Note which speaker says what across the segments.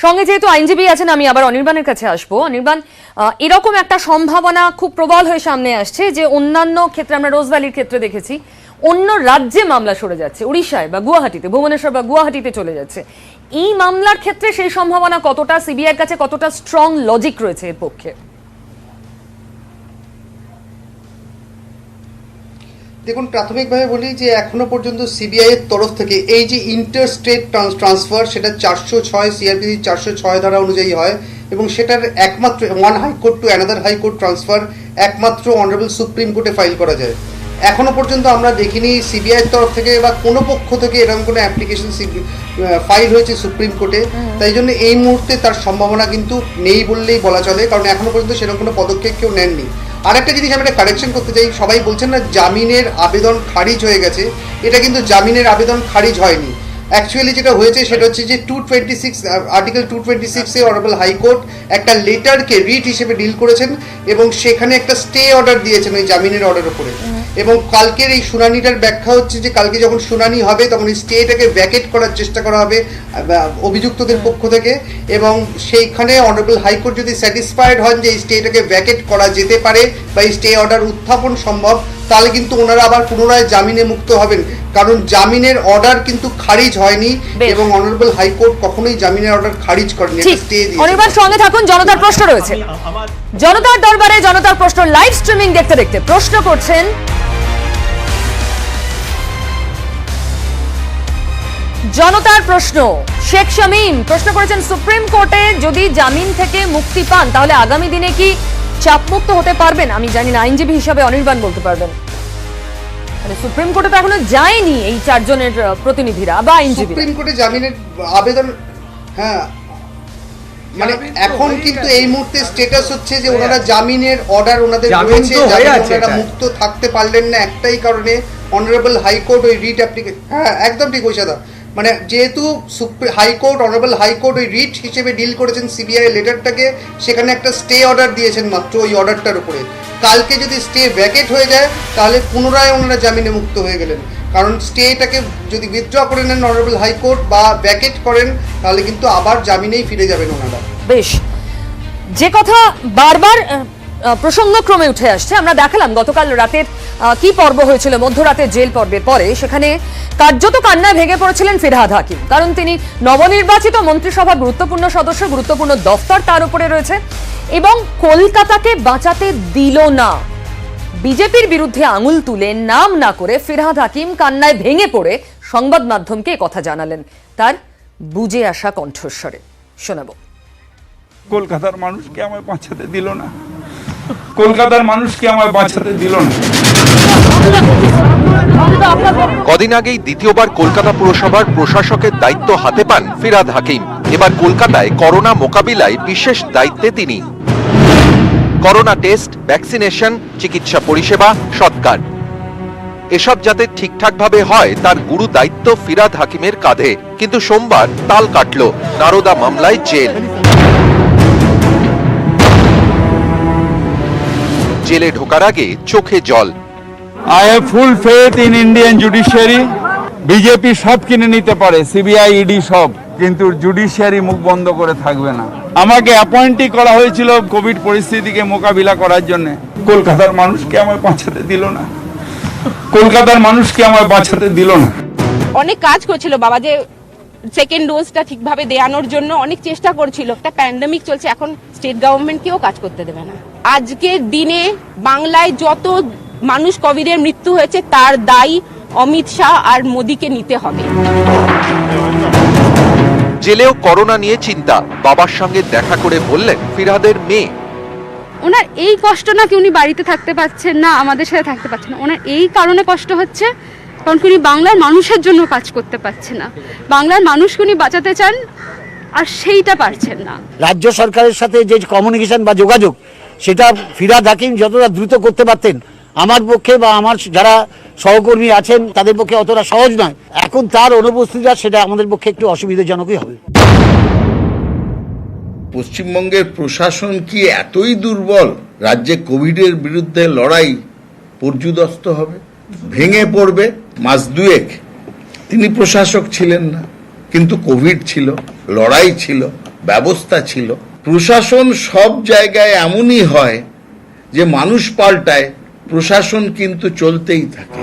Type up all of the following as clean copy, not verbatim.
Speaker 1: সঙ্গে যেহেতু আইনজীবী আছেন, আমি আবার অনির্বাণের কাছে আসবো। অনির্বাণ, এরকম একটা সম্ভাবনা খুব প্রবল হয়ে সামনে আসছে যে অন্যান্য ক্ষেত্রে, আমরা রোজভ্যালির ক্ষেত্রে দেখেছি, অন্য রাজ্যে মামলা সরে যাচ্ছে, উড়িষ্যায় বা গুয়াহাটিতে, ভুবনেশ্বর বা গুয়াহাটিতে চলে যাচ্ছে। এই মামলার ক্ষেত্রে সেই সম্ভাবনা কতটা, সিবিআইয়ের কাছে কতটা স্ট্রং লজিক রয়েছে এর পক্ষে?
Speaker 2: দেখুন, প্রাথমিকভাবে বলি যে এখনো পর্যন্ত সিবিআই এর তরফ থেকে এই যে ইন্টার স্টেট ট্রান্সফার, সেটা 406 সিআরপিসি 406 ধারা অনুযায়ী হয় এবং সেটার একমাত্র one high court to another high court transfer একমাত্র অনারেবল সুপ্রিম কোর্টে ফাইল করা যায়। এখনো পর্যন্ত আমরা দেখিনি সিবিআই এর তরফ থেকে বা কোনো পক্ষ থেকে এরকম কোনো অ্যাপ্লিকেশন ফাইল হয়েছে সুপ্রিম কোর্টে। তাই জন্য এই মুহূর্তে তার সম্ভাবনা কিন্তু নেই বললেই বলা চলে, কারণ এখনো পর্যন্ত সেরকম কোনো পদক্ষেপ কেউ নেননি। আর একটা জিনিস আমি একটা কারেকশন করতে চাই, সবাই বলছেন না জামিনের আবেদন খারিজ হয়ে গেছে, এটা কিন্তু জামিনের আবেদন খারিজ হয়নি। অ্যাকচুয়ালি যেটা হয়েছে সেটা হচ্ছে যে 226 আর্টিকেল 226 অনারেবল হাইকোর্ট একটা লেটারকে রিট হিসেবে ডিল করেছেন এবং সেখানে একটা স্টে অর্ডার দিয়েছেন ওই জামিনের অর্ডার উপরে। এবং কালকের এই শুনানিটার ব্যাখ্যা হচ্ছে যে কালকে যখন শুনানি হবে তখন এই স্টেটাকে ভ্যাকেট করার চেষ্টা করা হবে অভিযুক্তদের পক্ষ থেকে, এবং সেইখানে অনারেবল হাইকোর্ট যদি স্যাটিসফাইড হন যে এই স্টেটাকে ভ্যাকেট করা যেতে পারে বা এই স্টে অর্ডার উত্থাপন সম্ভব, তাহলে কিন্তু ওনারা আবার পুনরায় জামিনে মুক্ত হবেন, কারণ জামিনের অর্ডার কিন্তু খারিজ হয়নি এবং অনারেবল হাইকোর্ট কখনোই জামিনের অর্ডার খারিজ করেনি, স্টে দিয়েছে।
Speaker 1: অনির্বাণ, সঙ্গে থাকুন, জনতার প্রশ্ন রয়েছে। জনতার দরবারে জনতার প্রশ্ন লাইভ স্ট্রিমিং দেখতে দেখতে প্রশ্ন করছেন জনতার প্রশ্ন। শেখ শামীম প্রশ্ন করেছেন, সুপ্রিম কোর্টে যদি জামিন থেকে মুক্তি পান তাহলে আগামী দিনে কি চাপমুক্ত হতে পারবেন? আমি জানি না, আইনজীবী হিসাবে অনির্বাণ বলতে পারবেন। মানে সুপ্রিম কোর্টে তো এখনো যায়নি এই চারজনের প্রতিনিধিরা বা আইনজীবী।
Speaker 2: সুপ্রিম কোর্টে জামিনের আবেদন, হ্যাঁ, মানে এখন কিন্তু এই মুহূর্তে স্ট্যাটাস হচ্ছে যে ওনারা জামিনের অর্ডার ওনাদের রয়েছে, ওনারা মুক্ত থাকতে পারলেন না একটাই কারণে, অনারেবল হাইকোর্ট ওই রিট অ্যাপ্লিকেশন, হ্যাঁ একদম ঠিক হয়েছে দা, মানে যেহেতু হাইকোর্ট অনারেবল হাইকোর্ট ওই রিট হিসেবে ডিল করেছেন সিবিআই লেটারটাকে, সেখানে একটা স্টে অর্ডার দিয়েছেন মাত্র ওই অর্ডারটার উপরে। কালকে যদি স্টে ভ্যাকেট হয়ে যায় তাহলে পুনরায় ওনারা জামিনে মুক্ত হয়ে গেলেন, কারণ স্টেটাকে যদি উইথড্র করে নেন অনারেবল হাইকোর্ট বা ভ্যাকেট করেন তাহলে কিন্তু আবার জামিনেই ফিরে যাবেন ওনারা।
Speaker 1: বেশ, যে কথা বারবার প্রসঙ্গক্রমে উঠে আসছে, আমরা দেখালাম গতকাল রাতের কি পর্ব হয়েছিল, মধ্যরাতের জেল পর্বের পরে সেখানে কার্যত কান্নায় ভেঙে পড়েছিলেন ফিরহাদ হাকিম, কারণ তিনি নবনির্বাচিত মন্ত্রিসভার গুরুত্বপূর্ণ সদস্য, গুরুত্বপূর্ণ দফতর তার উপরে রয়েছে এবং কলকাতাকে বাঁচাতে দিল না। বিজেপির বিরুদ্ধে আঙুল তুলে নাম না করে ফিরহাদ হাকিম কান্নায় ভেঙে পড়ে সংবাদ মাধ্যমকে কথা জানালেন তার বুঝে আসা কণ্ঠস্বরে। শোনাবো।
Speaker 3: কলকাতার মানুষকে আমায় বাঁচাতে দিল না, কলকাতার মানুষকে আমায় বাঁচাতে দিল না।
Speaker 4: কদিন আগেই দ্বিতীয়বার কলকাতা পুরসভার প্রশাসকের দায়িত্ব হাতে পান ফিরহাদ হাকিম। এবার কলকাতায় করোনা মোকাবিলায় বিশেষ দায়িত্বে তিনি। করোনা টেস্ট, ভ্যাকসিনেশন, চিকিৎসা পরিষেবা, সৎকার, এসব যাতে ঠিকঠাকভাবে হয় তার গুরু দায়িত্ব ফিরহাদ হাকিমের কাঁধে। কিন্তু সোমবার তাল কাটল, নারদা মামলায় জেল। জেলে ঢোকার আগে চোখে জল।
Speaker 3: I have full faith in Indian judiciary. BJP সব কিনে নিতে পারে, সিবিআই, ইডি সব, কিন্তু জুডিশিয়ারি মুখ বন্ধ করে থাকবে না। আমাকে অ্যাপয়েন্টই করা হয়েছিল কোভিড পরিস্থিতিকে মোকাবিলা করার জন্য। কলকাতার মানুষকে আমায় বাঁচাতে দিল না, কলকাতার মানুষকে আমায় বাঁচাতে দিল না।
Speaker 5: অনেক কাজ করেছিল বাবা, যে সেকেন্ড ডোজটা ঠিকভাবে দেওয়ানোর জন্য অনেক চেষ্টা করছিল। একটা প্যান্ডেমিক চলছে, এখন স্টেট গভর্নমেন্ট কেউ কাজ করতে দেবে না। আজকের দিনে বাংলায় যত মানুষ কোভিডের মৃত্যু হয়েছে তার দায়ী অমিত শাহ আর মোদীকে নিতে হবে।
Speaker 4: জেলেও করোনা নিয়ে চিন্তা। বাবার সঙ্গে দেখা করে বললেন ফিরহাদের মেয়ে,
Speaker 6: ওনার এই কষ্ট না কি উনি বাড়িতে থাকতে পারছেন না, আমাদের সাথে থাকতে পারছেন না, ওনার এই কারণে কষ্ট হচ্ছে কারণ উনি বাংলার মানুষের জন্য কাজ করতে পারছেন না, বাংলার মানুষকে উনি বাঁচাতে চান আর সেইটা পারছেন না।
Speaker 7: রাজ্য সরকারের সাথে যে কমিউনিকেশন বা যোগাযোগ, সেটা ফিরহাদ হাকিম যতটা দ্রুত করতে পারতেন আমার পক্ষে বা আমার যারা সহকর্মী আছেন তাদের পক্ষে অতটা সহজ নয়। এখন তার অনুপস্থিতিটা সেটা আমাদের পক্ষে একটু অসুবিধাজনকই হবে।
Speaker 8: পশ্চিমবঙ্গের প্রশাসন কি এতই দুর্বল, রাজ্যে কোভিডের বিরুদ্ধে লড়াই পর্যুদস্ত হবে, ভেঙে পড়বে? মাস দুয়েক তিনি প্রশাসক ছিলেন না, কিন্তু কোভিড ছিল, লড়াই ছিল, ব্যবস্থা ছিল। প্রশাসন সব জায়গায় এমনই হয় যে মানুষ পাল্টায়, প্রশাসন কিন্তু চলতেই থাকে।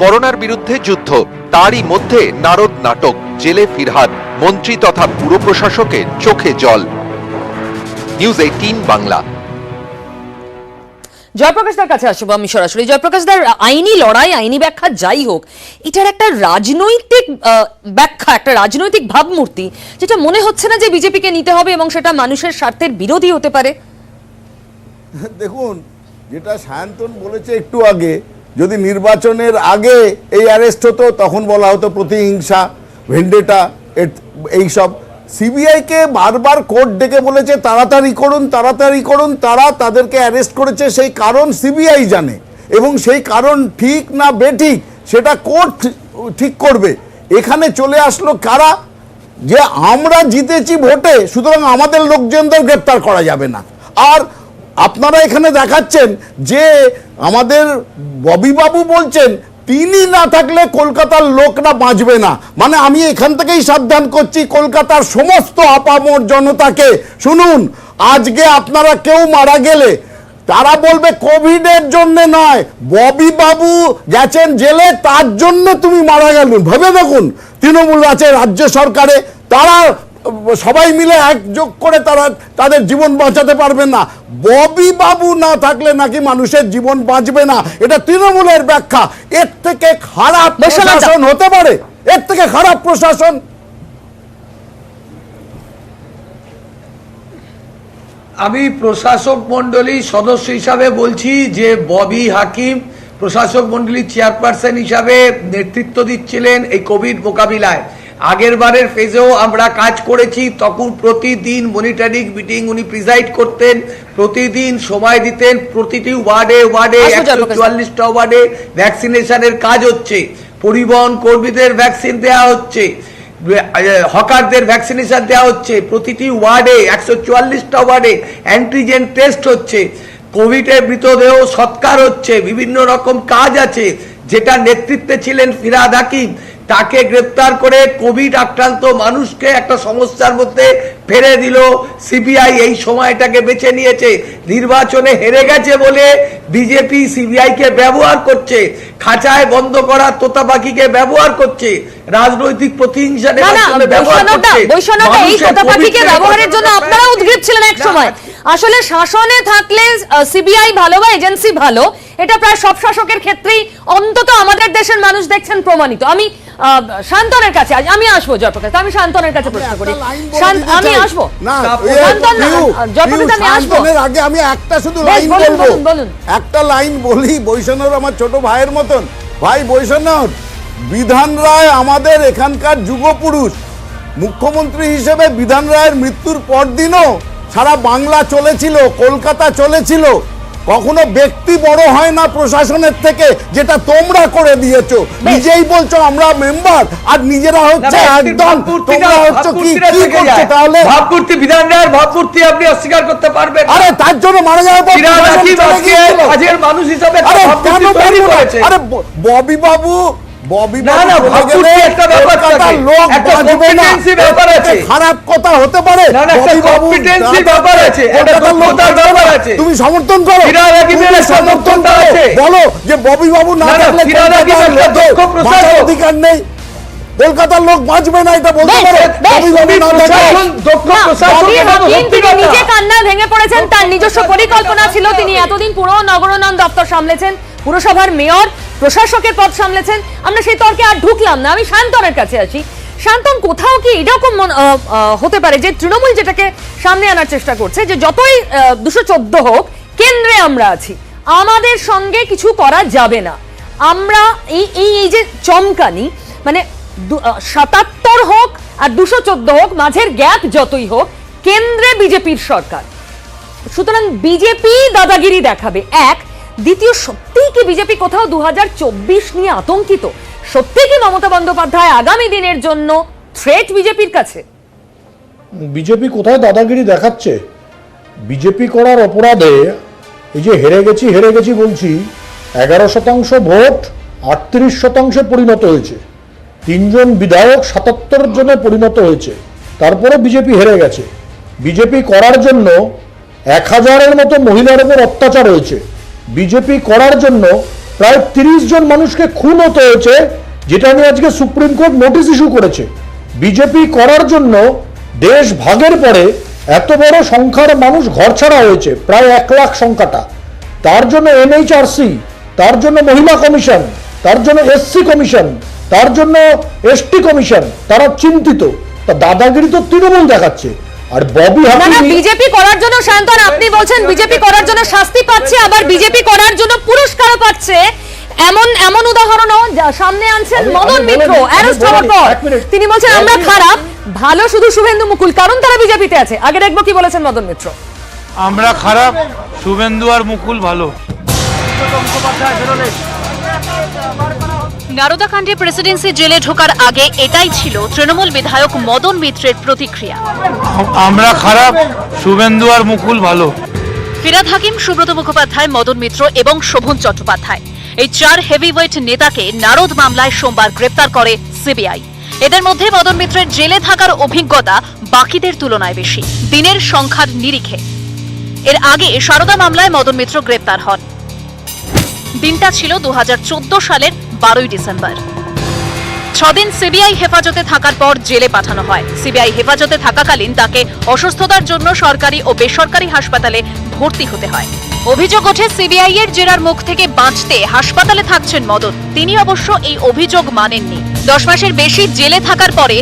Speaker 4: করোনার বিরুদ্ধে যুদ্ধ, তারই মধ্যে নারদ নাটক, জেলে ফিরহাদ, মন্ত্রী তথা পুর প্রশাসকের চোখে জল। নিউজ 18 বাংলা।
Speaker 1: জয়প্রকাশ দার কাছে আসবো আমি সরাসরি। জয়প্রকাশ দার, আইনি লড়াই, আইনি ব্যাখ্যা যাই হোক, এটার একটা রাজনৈতিক ব্যাখ্যা, একটা রাজনৈতিক ভাবমূর্তি, যেটা মনে হচ্ছে না যে বিজেপিকে নিতে হবে এবং সেটা মানুষের স্বার্থের বিরোধী হতে পারে।
Speaker 9: দেখুন, যেটা সায়ন্তন বলেছে একটু আগে, যদি নির্বাচনের আগে এই অ্যারেস্ট হতো তখন বলা হতো প্রতিহিংসা, ভেন্ডেটা, এইসব। সিবিআইকে বারবার কোর্ট ডেকে বলেছে তাড়াতাড়ি করুন, তাড়াতাড়ি করুন, তারা তাদেরকে অ্যারেস্ট করেছে, সেই কারণ সিবিআই জানে, এবং সেই কারণ ঠিক না বেঠিক সেটা কোর্ট ঠিক করবে। এখানে চলে আসলো কারা? যে আমরা জিতেছি ভোটে, সুতরাং আমাদের লোকজনদের গ্রেপ্তার করা যাবে না। আর আপনারা এখানে দেখাচ্ছেন যে আমাদের ববিবাবু বলছেন তিনি না থাকলে কলকাতার লোকরা বাঁচবে না। মানে আমি এখান থেকেই সাবধান করছি কলকাতার সমস্ত আপামর জনতাকে, শুনুন, আজকে আপনারা কেউ মারা গেলে তারা বলবে কোভিডের জন্য নয়, ববি বাবু গেছেন জেলে তার জন্য তুমি মারা গেলেন। ভেবে দেখুন, তৃণমূল আছে রাজ্য সরকারে, তারা সবাই মিলে একযোগ করে তারা তাদের জীবন বাঁচাতে পারবেন না। ববি বাবু না থাকলে নাকি মানুষের জীবন বাঁচবে না, এটা তৃণমূলের ব্যাখ্যা। এর থেকে খারাপ প্রশাসন হতে পারে? এর থেকে খারাপ প্রশাসন?
Speaker 10: আমি প্রশাসক মন্ডলীর সদস্য হিসাবে বলছি যে ববি হাকিম প্রশাসক মন্ডলীর চেয়ারপারসন হিসাবে নেতৃত্ব দিচ্ছিলেন এই কোভিড মোকাবিলায়। আগের বারের ফেজেও আমরা কাজ করেছি, তখন প্রতিদিন মনিটরিং মিটিং উনি প্রিজাইড করতেন, প্রতিদিন সময় দিতেন, প্রতিটি ওয়ার্ডে ওয়ার্ডে 144টা ওয়ার্ডে ভ্যাকসিনেশনের কাজ হচ্ছে, পরিবহন কর্মীদের ভ্যাকসিন দেওয়া হচ্ছে, হকারদের ভ্যাকসিনেশন দেওয়া হচ্ছে, প্রতিটি ওয়ার্ডে 144টা ওয়ার্ডে অ্যান্টিজেন টেস্ট হচ্ছে, কোভিডের মৃতদেহ সৎকার হচ্ছে, বিভিন্ন রকম কাজ আছে, যেটা নেতৃত্বে ছিলেন ফিরহাদ হাকিম। তাকে গ্রেপ্তার করে কোভিড আক্রান্ত মানুষকে একটা সমস্যার মধ্যে ফেলে দিল সিবিআই। এই সময়টাকে বেছে নিয়েছে, নির্বাচনে হেরে গেছে বলে বিজেপি সিবিআইকে ব্যবহার করছে, খাঁচায় বন্ধ করা তোতা পাখিকে ব্যবহার করছে, রাজনৈতিক প্রতিহিংসা ব্যবহার করছে।
Speaker 1: এই তোতা পাখিকে ব্যবহারের জন্য আপনারা উদ্গ্রীব ছিলেন এক সময়। আসলে শাসনে থাকলে সিবিআই ভালো বা এজেন্সি ভালো, এটা প্রায় সব শাসকের ক্ষেত্রেই অন্তত আমাদের দেশের মানুষ দেখছেন প্রমাণিত। আমি শান্তনের কাছে আমি আসবো। জয়প্রকাশ, আমি শান্তনের কাছে প্রশ্ন করি। আমি আসবো
Speaker 9: আগে আমি একটা শুধু লাইন বলবো, একটা লাইন বলি। বৈষ্ণব আমার ছোট ভাইয়ের মতন, ভাই বৈষ্ণব, বিধান রায় আমাদের এখানকার যুগপুরুষ। মুখ্যমন্ত্রী হিসেবে বিধান রায়ের মৃত্যুর পরদিনও সারা বাংলা চলেছিল, কলকাতা চলেছিল। কখনো ব্যক্তি বড় হয় না প্রশাসনের থেকে, যেটা তোমরা করে দিয়েছো। নিজেই বলছো আমরা মেম্বার, আর নিজেরা হচ্ছে একদম। তোমরা হচ্ছে কি করছো তাহলে?
Speaker 10: ভাবমূর্তি, বিধান রায়ের ভাবমূর্তি আপনি অস্বীকার করতে পারবেন?
Speaker 9: আরে তার জন্য মারা যাওয়ার পর
Speaker 10: কাজের মানুষ হিসাবে
Speaker 9: আরে ববি বাবু খারাপ কথা হতে পারে, তুমি সমর্থন করো, সমর্থন বলো যে ববি বাবু না থাকলে অধিকার নেই, কলকাতার লোক বাঁচবে না, এটা বলতে পারো?
Speaker 1: নিজে কান্নায় ভেঙে পড়েছেন, তার নিজস্ব পরিকল্পনা ছিল। তিনি এতদিন পুর নগর উন্নয়ন দপ্তর সামলেছেন, পুরসভার মেয়র, প্রশাসকের পদ সামলেছেন। আমরা সেই তর্কে আর ঢুকলাম না। আমি শান্তনের কাছে আসি। শান্তন, কোথাও কি এরকম হতে পারে যে তৃণমূল যেটাকে সামনে আনার চেষ্টা করছে যে যতই 214 হোক, কেন্দ্রে আমরা আছি, আমাদের সঙ্গে কিছু করা যাবে না, আমরা এই যে চমকানি, মানে 77 হোক আর 214 হোক, মাঝের গ্যাপ যতই হোক, কেন্দ্রে বিজেপির সরকার, সুতরাং বিজেপি দাদাগিরি দেখাবে। এক, দ্বিতীয়, সত্যি কি বিজেপি কোথাও 2024 নিয়ে আতঙ্কিত? সত্যি কি মমতা বন্দ্যোপাধ্যায় আগামী দিনের জন্য থ্রেট বিজেপির কাছে?
Speaker 11: বিজেপি কোথায় দাদাগিরি দেখাচ্ছে? বিজেপি করার অপরাধে এই যে হেরে গেছি বলছি, 11% ভোট 38% পরিণত হয়েছে, 3 জন বিধায়ক 77 জনে পরিণত হয়েছে, তারপরে বিজেপি হেরে গেছে। বিজেপি করার জন্য 1000-এর মতো মহিলার উপর অত্যাচার হয়েছে। বিজেপি করার জন্য প্রায় 30 জন মানুষকে খুন হতে হয়েছে, যেটা নিয়ে আজকে সুপ্রিম কোর্ট নোটিশ ইস্যু করেছে। বিজেপি করার জন্য দেশ ভাগের পরে এত বড় সংখ্যার মানুষ ঘরছাড়া হয়েছে, প্রায় 1 লাখ সংখ্যাটা। তার জন্য এনএইচআরসি, তার জন্য মহিলা কমিশন, তার জন্য এসসি কমিশন, তার জন্য এসটি কমিশন, তারা চিন্তিত। তা দাদাগিরি তো তৃণমূল দেখাচ্ছে। আর ববি হাকিম
Speaker 1: বিজেপি করার জন্য, শান্তন আপনি বলছেন বিজেপি করার জন্য শাস্তি পাচ্ছে, আবার বিজেপি করার জন্য পুরস্কারও পাচ্ছে, এমন উদাহরণও সামনে আনছেন মদন মিত্র অ্যারেস্ট হওয়ার পর। তিনি বলছেন আমরা খারাপ, ভালো শুধু শুভেন্দু মুকুল, কারণ তারা বিজেপিতে আছে। আগে দেখবো কি বলেছেন মদন মিত্র।
Speaker 3: আমরা খারাপ, শুভেন্দু আর মুকুল ভালো।
Speaker 12: নারদাকাণ্ডে প্রেসিডেন্সি জেলে ঢোকার আগে এটাই ছিল তৃণমূল বিধায়ক মদন মিত্রের প্রতিক্রিয়া।
Speaker 3: আমরা খারাপ, শুভেন্দু আর মুকুল ভালো।
Speaker 12: ফিরহাদ হাকিম, সুব্রত মুখোপাধ্যায়, মদন মিত্র এবং শোভন চট্টোপাধ্যায়, এই 4 হেভিওয়েট নেতাকে নারদ মামলায় সোমবার গ্রেপ্তার করে সিবিআই। এদের মধ্যে মদন মিত্রের জেলে থাকার অভিজ্ঞতা বাকিদের তুলনায় বেশি, দিনের সংখ্যার নিরিখে। এর আগে সারদা মামলায় মদন মিত্র গ্রেপ্তার হন। দিনটা ছিল 2014 সালের 12ই ডিসেম্বর। 6 দিন সিবিআই হেফাজতে থাকার পর জেলে পাঠানো হয়। সিবিআই হেফাজতে থাকাকালীন তাকে অসুস্থতার জন্য সরকারি ও বেসরকারি হাসপাতালে ভর্তি হতে হয়। অভিযোগ ওঠে সিবিআই এর জেরার মুখ থেকে বাঁচতে হাসপাতালে থাকছেন মদন। তিনি অবশ্য এই অভিযোগ মানেননি। 10 মাসের বেশি জেলে থাকার পরে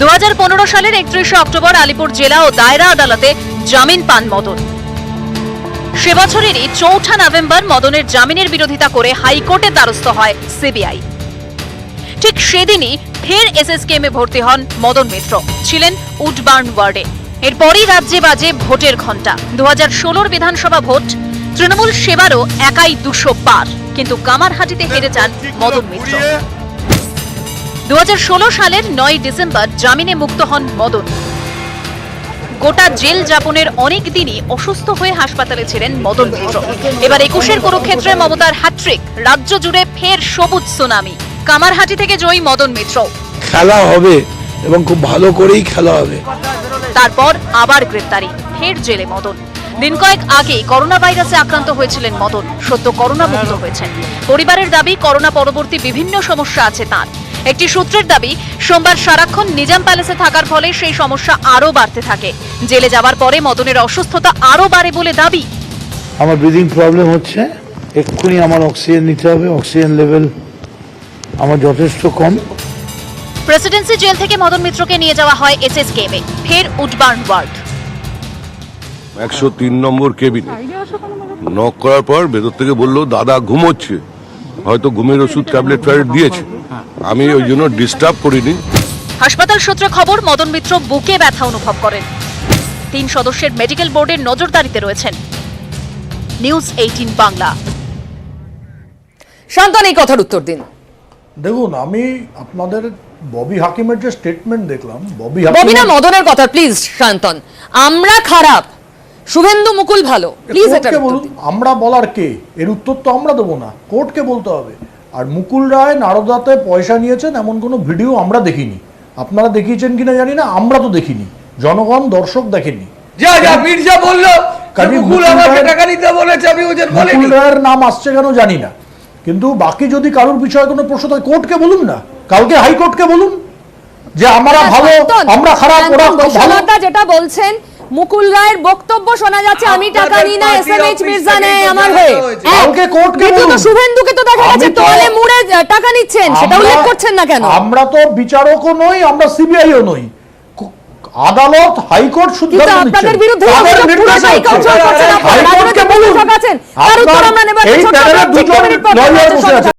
Speaker 12: 2015 সালের 31 অক্টোবর আলিপুর জেলা ও দায়রা আদালতে জামিন পান মদন। সে বছরেরই 4 নভেম্বর মদনের জামিনের বিরোধিতা করে হাইকোর্টে দ্বারস্থ হয় সিবিআই। ঠিক সেদিনই ফের এসএসকেএমে ভর্তি হন মদন মিত্র, ছিলেন উডবার্ন ওয়ার্ডে। এরপরই রাজ্যে বাজে ভোটের ঘণ্টা। 2016 বিধানসভা ভোট, তৃণমূল সেবারও একাই 200 পার, কিন্তু কামারহাটিতে হেরে যান মদন মিত্র। 2016 সালের 9 ডিসেম্বর জামিনে মুক্ত হন মদন। গোটা জেল যাপনের অনেক দিনই অসুস্থ হয়ে হাসপাতালে ছিলেন মদন মিত্র। এবার 21-এর কুরুক্ষেত্রে মমতার হ্যাট্রিক, রাজ্য জুড়ে ফের সবুজ সুনামি। কামারহাটি থেকে জয়ী মদন মিত্র।
Speaker 11: খেলা হবে এবং খুব ভালো করেই খেলা হবে।
Speaker 12: তারপর আবার গ্রেপ্তারি, ফের জেলে মদন। দিন কয়েক আগে করোনা ভাইরাসে আক্রান্ত হয়েছিলেন মদন, সদ্য করোনা মুক্ত হয়েছেন। পরিবারের দাবি করোনা পরবর্তী বিভিন্ন সমস্যা আছে তাঁর। একটি সূত্রের দাবি সোমবার সারাক্ষণ নিজাম প্যালেসে থাকার ফলে সেই সমস্যা আরো বাড়তে থাকে। জেলে যাওয়ার পরে মদনের অসুস্থতা আরো বাড়ে বলে দাবি।
Speaker 11: আমার ব্রিদিং প্রবলেম হচ্ছে, এক্ষুনি আমার অক্সিজেন নিতে হবে, অক্সিজেন লেভেল আমার যথেষ্ট কম।
Speaker 12: প্রেসিডেন্সি জেল থেকে মদন মিত্রকে নিয়ে যাওয়া হয় এসএসকেএমে, ফের উডবার্ন ওয়ার্ড।
Speaker 9: 103 নম্বর কেবিনে নক করার পর ভেতর থেকে বললো দাদা ঘুমোচ্ছে, হয়তো ঘুমের ওষুধ ট্যাবলেট ফ্যাবলেট দিয়েছে, আমি ওই জন্য ডিস্টার্ব করিনি।
Speaker 12: হাসপাতাল সূত্রে খবর মদন মিত্র বুকে ব্যথা অনুভব করেন। 3 সদস্যের মেডিকেল বোর্ডের নজরদারিতে রয়েছেন। নিউজ 18 বাংলা।
Speaker 1: শান্তন এই কথার উত্তর দিন।
Speaker 11: দেখুন, আমি আপনাদের ববি হাকিমের যে স্টেটমেন্ট দেখলাম, ববি
Speaker 1: না মদনের কথা প্লিজ শান্তন, আমরা খারাপ, শুভেন্দু মুকুল ভালো, প্লিজ এটা বলুন।
Speaker 11: আমরা বলার কে? এর উত্তর তো আমরা দেবো না, কোর্টকে বলতে হবে। আর মুকুল রায় নারদাতে পয়সা নিয়েছেন এমন কোনো ভিডিও আমরা দেখিনি। আপনারা দেখিয়েছেন কিনা জানি না, আমরা তো দেখিনি, জনগণ দর্শক দেখেনি।
Speaker 10: যা মির্জা বললো মুকুল আমাকে টাকা নিতে বলেছে, আমি ওদের বলিনি।
Speaker 11: মুকুল রায়ের নাম আসছে কেন জানি না, কিন্তু বাকি যদি কারোর বিষয়ে কোনো প্রশ্ন থাকে কোর্টকে বলুন না, কালকে হাইকোর্টকে বলুন যে আমরা ভালো, আমরা খারাপ, ওরা ভালো।
Speaker 1: যেটা বলছেন মুকুল রায়ের বক্তব্য শোনা যাচ্ছে, আমি টাকা নিই না, এসএমএইচ মির্জা নেয় আমার হয়ে।
Speaker 11: কালকে কোর্টকে বলুন।
Speaker 1: শুভেন্দুকে তো দেখা যাচ্ছে তোয়ালে মুড়ে টাকা নিচ্ছেন, সেটা উল্লেখ করছেন না কেন?
Speaker 11: আমরা তো বিচারকও নই, আমরা সিবিআইও নই। আদালত, হাইকোর্ট সিদ্ধান্ত নিচ্ছে।
Speaker 1: আপনাদের বিরুদ্ধে হাইকোর্ট